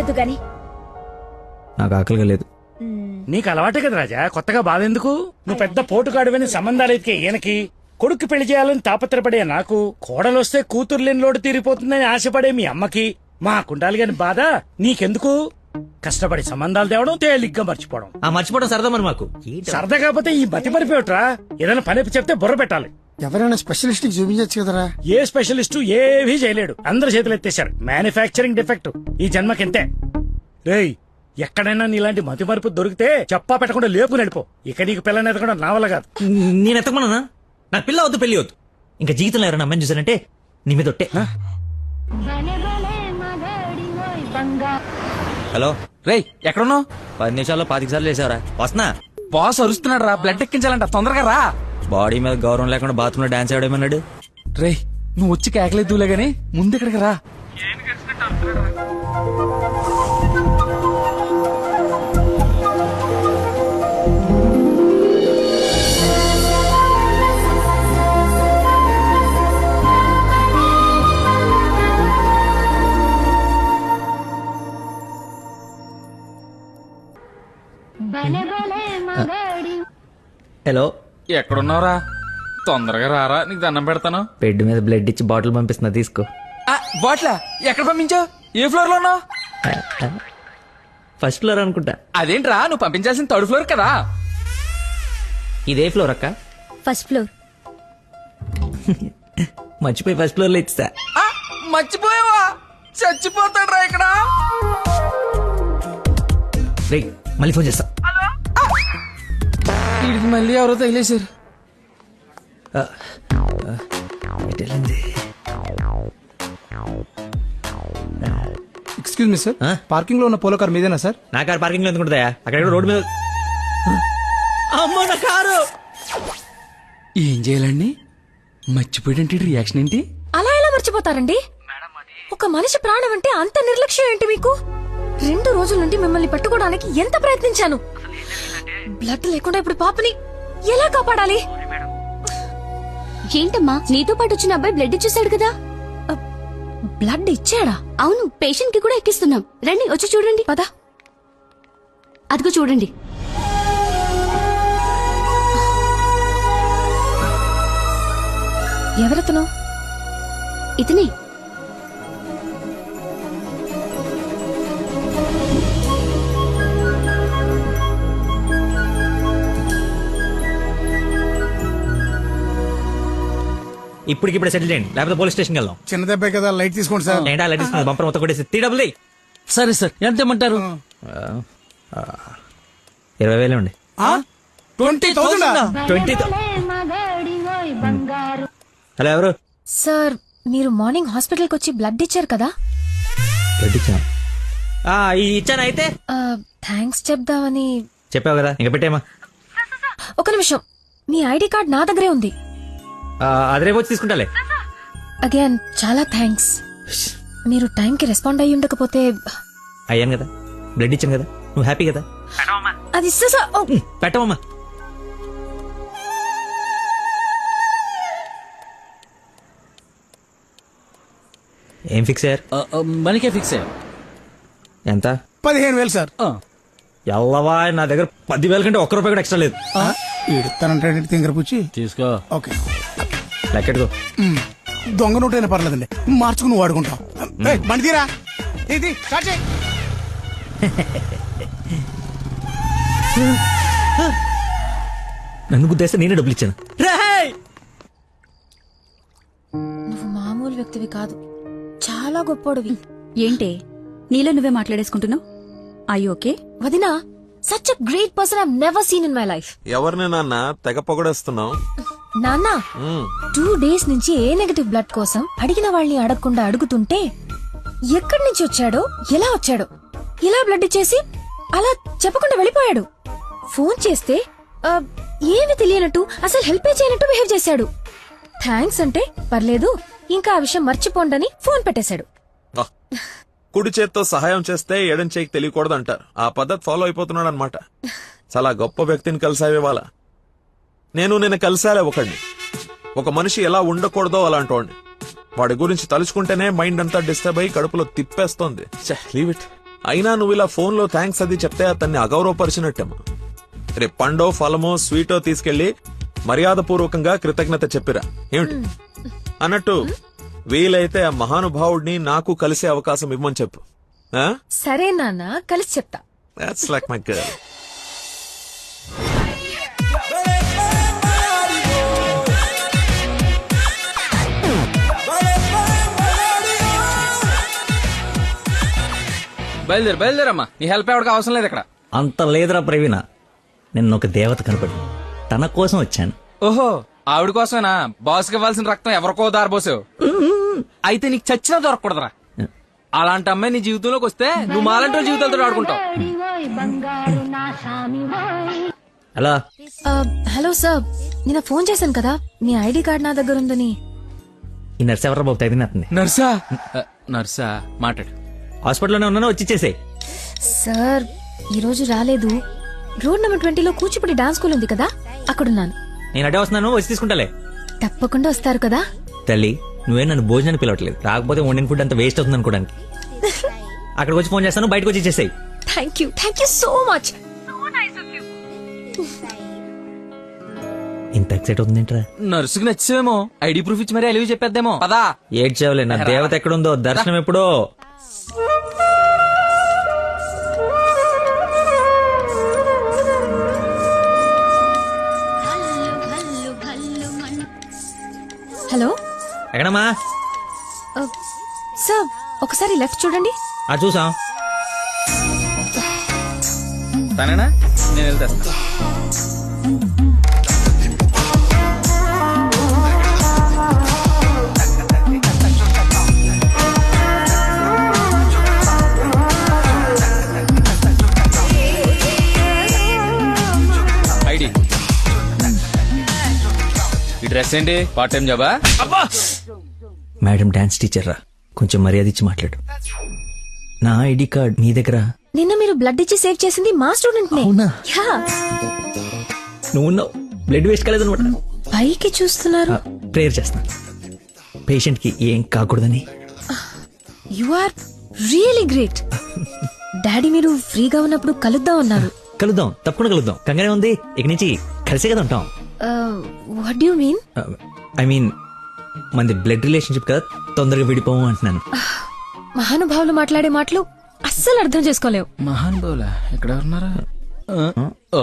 వడ్డించొద్దు గాని. నాకు ఆకలిగా లేదు. నీకు అలవాటే కదా రాజా, కొత్తగా బాధ ఎందుకు? నువ్వు పెద్ద పోటుగాడువని సంబంధాలు ఎతికే ఈయనకి, కొడుకు పెళ్లి చేయాలని తాపత్రపడే నాకు, కోడలొస్తే కూతురు లేని లోటు తీరిపోతుందని ఆశపడే మీ అమ్మకి, మా కుండాలి గాని బాధ నీకెందుకు? కష్టపడి సంబంధాలు తేవడం, తేలిగ్గా మర్చిపోవడం. ఆ మర్చిపోవడం సరదా మరి మాకు. సరదా కాకపోతే ఈ మతి మరిపోయట్రా. ఏదైనా పని చెప్తే బుర్ర పెట్టాలి. ఎవరైనా స్పెషలిస్ట్ కి చూపించచ్చు కదరా. ఏ స్పెషలిస్టు ఏవీ చేయలేడు, అందరు చేతులు ఎత్తేశారు. మ్యానుఫ్యాక్చరింగ్ డిఫెక్ట్ ఈ జన్మకింతే. రేయ్, ఎక్కడైనా నీలాంటి మతి మరుపు దొరికితే చెప్పా పెట్టకుండా లేపు నడిపో. ఇక నీకు పిల్లని ఎతకడం నా వల్ల కాదు. నేను ఎత్తకమన్నా? నాకు పిల్ల వద్దు, పెళ్లి వద్దు. ఇంకా జీవితంలో ఎవరైనా అమ్మాయిని చూసానంటే నీ మీద ఒట్టే. హలో రేయ్, ఎక్కడున్నావు? 10 నిమిషాల్లో 25 సార్లు చేసావరా? వస్తున్నా. బాస్ అరుస్తున్నాడు రా, బ్లడ్ ఎక్కించాలంట, తొందరగా రా. బాడీ మీద గౌరవం లేకుండా బాత్రూమ్ లో డాన్స్ ఆడేమన్నాడు. రేయ్, నువ్వు వచ్చి కేకలేదులే గానీ ముందు ఇక్కడికి రా. హలో, ఎక్కడున్నావురా? తొందరగా రారా, నీకు దండం పెడతాను. బెడ్ మీద బ్లడ్ ఇచ్చి బాటిల్ పంపిస్తున్నా, తీసుకో. బాట్లా ఎక్కడ పంపించావు? ఏ ఫ్లోర్ లో ఉన్నావు? ఫస్ట్ ఫ్లోర్ అనుకుంటా. అదేంట్రా, నువ్వు పంపించాల్సిన థర్డ్ ఫ్లోర్ కదా. ఇదే ఫ్లోర్ అక్క? First floor. మర్చిపోయి ఫస్ట్ ఫ్లోర్ లో ఇచ్చా. మర్చిపోయావా? చచ్చిపోతాడు రా ఇక్కడ. రే, మళ్ళీ ఫోన్ చేస్తా. వీడికి మళ్ళీ ఎవరో తగిలేశారు. ఎక్స్క్యూజ్ మీ సార్, పార్కింగ్ లో ఉన్న పోలో కార్ మీదేనా సార్? నా కారు పార్కింగ్ లో ఎందుకుంటుందా? అక్కడ రోడ్డు మీద. అమ్మో, నా కారు! ఏం చేయాలండి? మర్చిపోయాడంటే రియాక్షన్ ఏంటి? అలా ఎలా మర్చిపోతారండి? ఒక మనిషి ప్రాణం అంటే అంత నిర్లక్ష్యం ఏంటి మీకు? 2 రోజుల నుండి మిమ్మల్ని పట్టుకోవడానికి ఎంత ప్రయత్నించాను. బ్లడ్ లేకుండా ఇప్పుడు పాపని ఎలా కాపాడాలి? ఏంటమ్మా, నీతో పాటు వచ్చిన అబ్బాయి బ్లడ్ ఇచ్చేసాడు కదా. బ్లడ్ ఇచ్చాడా? అవును, పేషెంట్ కి కూడా ఎక్కిస్తున్నాం. రండి, వచ్చి చూడండి. పద. అదిగో చూడండి. ఎవరతను? ఇతనే. ఇప్పటికిప్పుడే సెటిల్ చేయండి, లేకపోతే పోలీస్ స్టేషన్కి వెళ్దాం. చిన్న దెబ్బే కదా, లైట్ తీసుకోండి సార్. ఏంటా లైట్ తీసుకుని బంపర్ మొత్తం కొట్టేసి 3 డబ్బులు. సరే సార్, ఎంత ఇమ్మంటారు? 20,000 అండి. 20,000? 20,000. హలో, ఎవరు? సార్, మీరు మార్నింగ్ హాస్పిటల్ కి వచ్చి బ్లడ్ ఇచ్చారు కదా? బ్లడ్ ఇచ్చాను. ఇచ్చాను. అయితే థ్యాంక్స్ చెప్దామని. చెప్పావు కదా, ఇంకా పెట్టేమా. ఒక నిమిషం, మీ ఐడి కార్డ్ నా దగ్గరే ఉంది. అది రేపు వచ్చి తీసుకుంటాలే. అగైన్ చాలా థ్యాంక్స్. మీరు టైంకి రెస్పాండ్ అయ్యి ఉండకపోతే. అయ్యాను కదా, బ్లడ్ ఇచ్చాను కదా, నువ్వు హ్యాపీ కదా. అది పెట్టవమ్మా. ఏం ఫిక్స్ అయ్యారు? మనకే ఫిక్స్ అయ్యా. ఎంత? 15,000 సార్. ఎల్లవా, నా దగ్గర 10,000 కంటే ఒక్క రూపాయి కూడా ఎక్స్ట్రా లేదు. ఇడతానంటే తింగరపుచ్చి తీసుకో. ఓకే, లెక్కెట్టుకో. దొంగ నోటైనా పర్లేదండి, మార్చుకుని వాడుకుంటాం. బండి తీరా, ఇది స్టార్ట్ చేయి. నన్ను గుద్దేస్తే నేనే డబ్బులు ఇచ్చాను. నువ్వు మామూలు వ్యక్తివి కాదు, చాలా గొప్పోడివి. ఏంటే నీలో నువ్వే మాట్లాడేసుకుంటున్నావు? I okay? వదినా, such a great person I have never seen in my life. ఎవరిని నాన్న తెగ పొగడేస్తున్నావు? నాన్న, 2 days నుంచి ఏ నెగటివ్ బ్లడ్ కోసం అడిగిన వాళ్ళని అడగకుండా అడుగుతుంటే ఎక్కడి నుంచి వచ్చాడో, ఎలా వచ్చాడో, ఇలా బ్లడ్ ఇచ్చేసి అలా చెప్పకుండా వెళ్ళిపోయాడు. ఫోన్ చేస్తే ఏమి తెలియనట్టు, అసలు హెల్ప్ చేయనట్టు బిహేవ్ చేశాడు. థ్యాంక్స్ అంటే పర్లేదు, ఇంకా ఆ విషయం మర్చిపోండని ఫోన్ పెట్టేశాడు. కుడి చేత్తో సహాయం చేస్తే ఎడం చేయికి తెలియకూడదు అంటారు. ఆ పద్ధతి ఫాలో అయిపోతున్నాడు అనమాట. చాలా గొప్ప వ్యక్తిని కలిసావే వాళ్ళ. నేను కలిసాలే ఒకడిని. ఒక మనిషి ఎలా ఉండకూడదో అలాంటి వాడిని. వాడి గురించి తలుచుకుంటేనే మైండ్ అంతా డిస్టర్బ్ అయ్యి కడుపులో తిప్పేస్తోంది. Leave it. అయినా నువ్వు ఇలా ఫోన్ లో థ్యాంక్స్ అది చెప్తే అతన్ని అగౌరవపరిచినట్టేమో. రేపు పండో ఫలమో స్వీటో తీసుకెళ్లి మర్యాదపూర్వకంగా కృతజ్ఞత చెప్పిరా ఏమిటి? అన్నట్టు వీలైతే ఆ మహానుభావుడిని నాకు కలిసే అవకాశం ఇవ్వమని చెప్పు. సరే నాన్న, కలిసి చెప్తా. That's like my girl. బయలుదేరమ్మా, నీ హెల్ప్ ఎవరికి అవసరం లేదు ఇక్కడ. అంత లేదురా ప్రవీణ, నిన్న ఒక దేవత కనపడి తన కోసం వచ్చాను. ఓహో, ఆవిడ కోసమేనా బాస్కి ఇవ్వాల్సిన రక్తం ఎవరికో దారబోసావు? అయితే నీకు చచ్చినా దొరకకూడదురా. అలాంటి అమ్మాయి నీ జీవితంలోకి వస్తే నువ్వు మాలంటి వాళ్ళ జీవితాలతో ఆడుకుంటావు. అలా హలో సార్, నిన్న ఫోన్ చేశాను కదా, మీ ఐడి కార్డ్ నా దగ్గర ఉందని. ఈ నర్స్ ఎవరు బాబు తగినట్టుంది? నర్సా? నర్సా మాట్లాడు. హాస్పిటల్లోనే ఉన్నాను, వచ్చి ఇచ్చేసేయ్. సార్ ఈ రోజు రాలేదు. రోడ్ నెంబర్ 20లో కూచిపూడి డాన్స్ స్కూల్ ఉంది కదా, అక్కడున్నాను. నేను అడే వస్తున్నాను, వచ్చి తీసుకుంటాలే. తప్పకుండా వస్తారు కదా. తల్లి, నువ్వే నన్ను భోజనానికి పిలవట్లేదు, రాకపోతే వండిన ఫుడ్ అంత వేస్ట్ అవుతుంది అనుకోడానికి. అక్కడికి వచ్చి ఫోన్ చేస్తాను, బయటకు వచ్చి ఇచ్చేసేయ్. Thank you so much. ఇంత ఎక్సైట్ అవుతుందేంట్రా? నర్సుకి నచ్చేమో, ఐడి ప్రూఫ్ ఇచ్చి మరీ అలివి చెప్పేద్దేమో. పదా ఏడ్చావులే, నా దేవత ఎక్కడుందో దర్శనం ఎప్పుడో. హలో ఎక్కడమ్మా? సార్ ఒకసారి లెఫ్ట్ చూడండి. చూసాం. తనేనా? నేను వెళ్తాను. ఐడి, ఈ డ్రెస్ ఏంటి? పార్ట్ టైం జాబా? మేడం డాన్స్ టీచర్ రా, కొంచెం మర్యాద ఇచ్చి మాట్లాడు. నా ఐడి కార్డ్ నీ దగ్గర. నిన్న మీరు బ్లడ్ ఇచ్చి సేవ్ చేసింది మా స్టూడెంట్ నే. అవునా? యా. నువ్వు బ్లడ్ వేస్ట్ కాలేదనమాట. పైకి చూస్తున్నారు. ప్రేయర్ చేస్తా, పేషెంట్ కి ఏం కాకూడదని. You are really great. Daddy మీరు ఫ్రీగా ఉన్నప్పుడు కలుద్దాం అన్నారు. కలుద్దాం, తప్పకుండా కలుద్దాం. కంగానే ఉంది, ఇక నుంచి కలిసే కదా ఉంటాం. What do you mean? I mean మనది బ్లడ్ రిలేషన్షిప్ కదా, తొందరగా విడిపోము అంటున్నాను. మహానుభావులు మాట్లాడే మాటలు అస్సలు అర్థం చేసుకోలేవు. మహానుభావులా? ఎక్కడ ఉన్నారా? ఓ,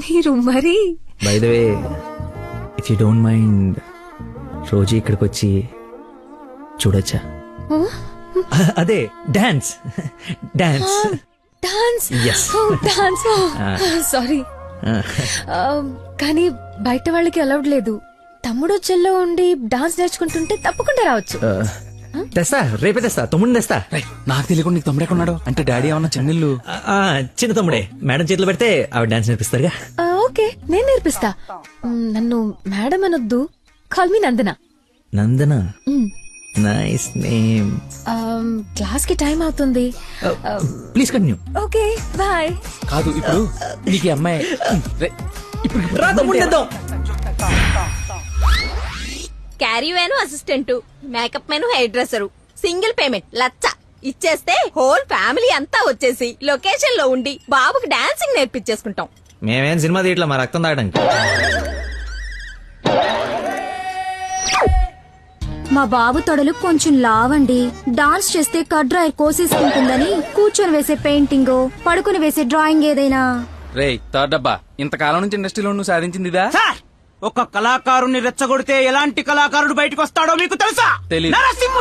మీరు మరి. By the way, if you don't mind, రోజు ఇక్కడికి వచ్చి చూడొచ్చా? అదే dance. Dance dance. Yes. Dance. Sorry, కానీ బయట వాళ్ళకి అలౌడ్ లేదు. తమ్ముడు చెల్లో ఉండి డాన్స్ నేర్చుకుంటుంటే తప్పకుండా రావచ్చు. తెస్తా, రేపే తెస్తా, తమ్ముడిని తెస్తా. నాకు తెలియకుండా నీకు తమ్ముడు ఎక్కడున్నాడు? అంటే డాడీ ఏమన్నా చెన్నెళ్ళు? చిన్న తమ్ముడే, మేడం చేతిలో పెడితే ఆవిడ డాన్స్ నేర్పిస్తారుగా. ఓకే, నేను నేర్పిస్తా. నన్ను మేడం అనొద్దు, call me Nandana. Nandana, nice name. Class కి టైం అవుతుంది. Please continue. Okay, bye. కాదు, ఇప్పుడు నీకు ఈ అమ్మాయి రా తమ్ముడిని తెద్దాం. Caravan assistant, makeup man hair dresser, single payment 1,00,000 ఇచ్చేస్తే హోల్ ఫ్యామిలీ అంతా వచ్చేసి లొకేషన్ లో ఉండి బాబుకి డాన్సింగ్ నేర్పించేసుకుంటాం. మేమేం సినిమా తీయట్లా, మా రక్తం తాగడానికి. మా బాబు తొడలు కొంచెం లావండి. డాన్స్ చేస్తే కట్ డ్రాయర్ కోసేసుకుంటుందని కూర్చొని వేసే పెయింటింగ్, పడుకుని వేసే డ్రాయింగ్ ఏదైనా. రేయ్ థర్డ్ డబ్బా, ఇంతకాలం నుంచి ఇండస్ట్రీలో నువ్వు సాధించింది ఇదా? సార్, ఒక కళాకారుని రెచ్చగొడితే ఎలాంటి కళాకారుడు బయటకు వస్తాడో మీకు తెలుసా? తెలీదు. నరసింహ!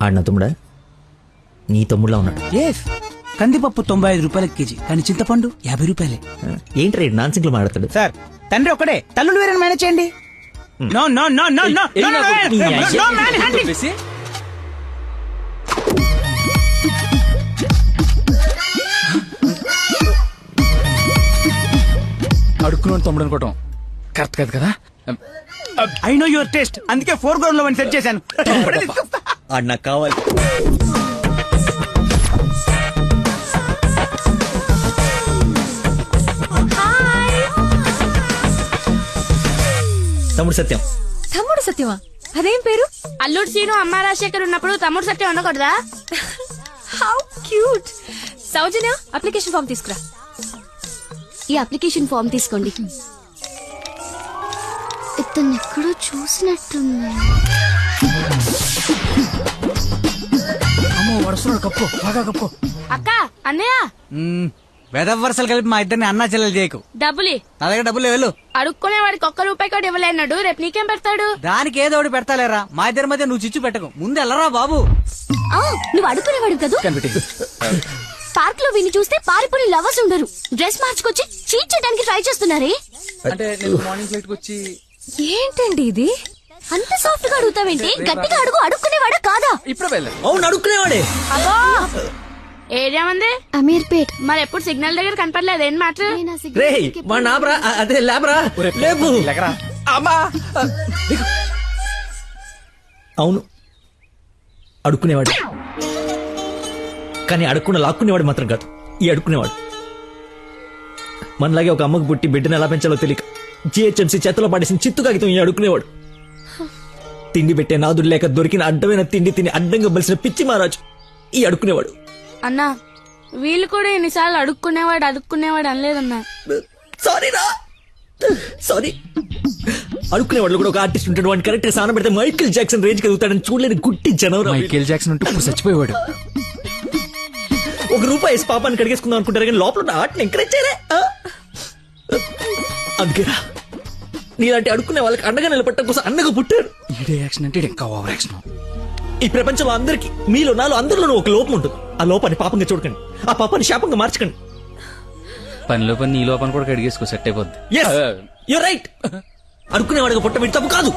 ఆడిన తమ్ముడా? నీ తమ్ముడులా ఉన్నాడు. కందిపప్పు 95 రూపాయల కేజీ, కానీ చింతపండు 50 రూపాయలే. ఏంటి రేడు నాన్సింగ్ లో మాట్లాడతాడు? సార్, తండ్రి ఒకడే, తల్లులు వేరే మేనేజ్ చేయండి. No no no no no no manhandling. అడుక్కున్నాడు తమ్ముడు అనుకోవటం కరెక్ట్ కాదు కదా. ఐ నో యువర్ టేస్ట్, అందుకే 4 గ్రౌండ్ లో సెట్ చేశాను. ఆడు నాకు కావాలి. తమ్ముడు సత్యం. తమ్ముడు సత్యమా? అదేం పేరు? అల్లుడు సీను అమ్మ రాజశేఖర్ ఉన్నప్పుడు తమ్ముడు సత్యం ఉండకూడదా? How cute. Soujanya, application form తీసుకురా. ఈ అప్లికేషన్ ఫామ్ తీసుకోండి. ఇతను ఎక్కడో చూసినట్టుంది. అమ్మో వరుసలో కప్పు బాగా కప్పు. అక్క, అన్నయ్య, వెదవ వరుసలు కలిపి మా ఇద్దరిని అన్నా చెల్లెలు చేయకు. డబ్బులి నా దగ్గర డబ్బులు వెళ్ళు. అడుక్కునే వాడికి ₹1 కూడా ఇవ్వలేన్నాడు. రేపు నీకేం పెడతాడు? దానికి ఏదో ఒకటి పెడతాలేరా. మా ఇద్దరి మధ్య నువ్వు చిచ్చు పెట్టకు. ముందు వెళ్ళరా బాబు. నువ్వు అడుగునేవాడు కదా. పార్క్ లో విని చూస్తే పారిపోయి లవర్స్ ఉండరు. డ్రెస్ మార్చుకొచ్చి చీట్ చేయడానికి ట్రై చేస్తున్నారే. అంటే నేను మార్నింగ్ ఫ్లైట్ కి వచ్చి ఏంటండి ఇది? అంత సాఫ్ట్ గా అడుగుతావేంటి? గట్టిగా అడుగు. అడుక్కునేవాడా కాదా? ఇప్పుడు వెళ్ళా. అవును అడుక్కునేవాడే. అబ్బో, ఏరియా ఉంది అమీర్పేట్. మరి ఎప్పుడు సిగ్నల్ దగ్గర కనపడలేదు. ఏం మాట? రే వాడు నాబ్రా, అదే లేబరా, లేపు. అమ్మా అవును అడుక్కునేవాడు, కానీ అడుక్కున్న లాక్కునేవాడు మాత్రం కాదు ఈ అడుక్కునేవాడు. మనలాగే ఒక అమ్మకు పుట్టి బిడ్డను ఎలా పెంచాలో తెలియక జిహెచ్ఎంసీ చేతిలో పడేసిన చిత్తు కాగితం ఈ అడుక్కునేవాడు. తిండి పెట్టే నాదుడు లేక దొరికిన అడ్డమైన తిండి తిని అడ్డంగా బలిసిన పిచ్చి మహారాజు ఈ అడుక్కునేవాడు. అన్నా, వీళ్ళు కూడా ఎన్నిసార్లు అడుక్కునేవాడు అనలేదన్నా. సారీరా, సారీ. అడుక్కునేవాడు కూడా ఒక ఆర్టిస్ట్ ఉంటాడు. వాడిని కరెక్ట్ గా సాన పెడితే మైకేల్ జాక్సన్ రేంజ్ కదుగుతాడని చూడలేని గుట్టి జనం. మైకేల్ జాక్సన్ ఉంటే ఇప్పుడు చచ్చిపోయేవాడు. ₹1 వేసి పాపాన్ని కడిగేసుకుందాం అనుకుంటారు కానీ లోపల ఉన్న ఆర్ట్ని ఎంకరేజ్ చేయలే. అందుకేరా నీలాంటి అడుక్కునే వాళ్ళకి అండగా నిలబట్టడం కోసం అన్నగా పుట్టారు. ఈడే యాక్షన్ అంటే ఇంకా ఓవర్ యాక్షన్. ఈ ప్రపంచంలో అందరికి మీలో నాలో అందరిలోనూ ఒక లోపం ఉంటుంది. ఆ లోపాన్ని పాపంగా చూడకండి, ఆ పాపాన్ని శాపంగా మార్చకండి. పనిలో పని నీ లోపల కూడా కడిగేసుకో, సెట్ అయిపోద్ది. You're right. అడుక్కునేవాడిగా పుట్ట వీడి తప్పు కాదు,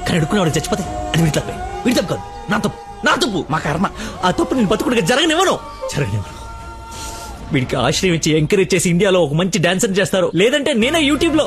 కానీ అడుక్కునేవాడికి చచ్చిపోతే అది వీడి తప్పే. వీడి తప్పు కాదు, నా తప్పు, మా కర్మ. ఆ తప్పు నేను బతుకుడిగా జరగనివ్వను. వీడికి ఆశ్రయం ఇచ్చి ఎంకరేజ్ చేసి ఇండియాలో ఒక మంచి డాన్సర్ చేస్తారు, లేదంటే నేనే యూట్యూబ్ లో